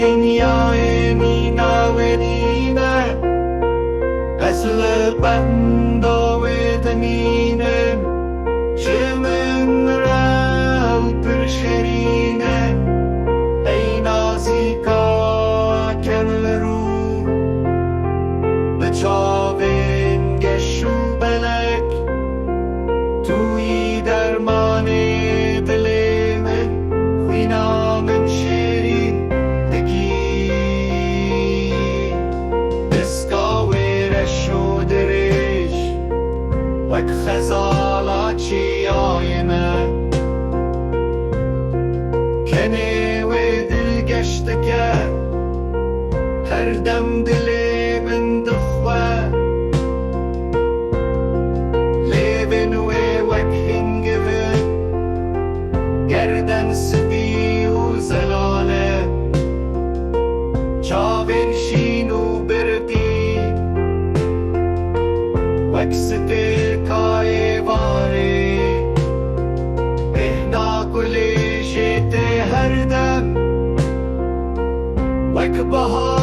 دنیای میناورینه اصل بندا و دمینه چمن رال پر شرینه ای نازیکا کل رو بچاوین گشو بلک توی درمان دل من خوینا من شیرین دکی دسکاویرش و درش وک خزالا چی آینه کنه و دل گشتکه هر دم دل من دخوه لیون و وک هنگوه گردن سبی و زلاله چاوین شین و بردی وک سپر کای واره بهنا کلی شیط هر دم وک بها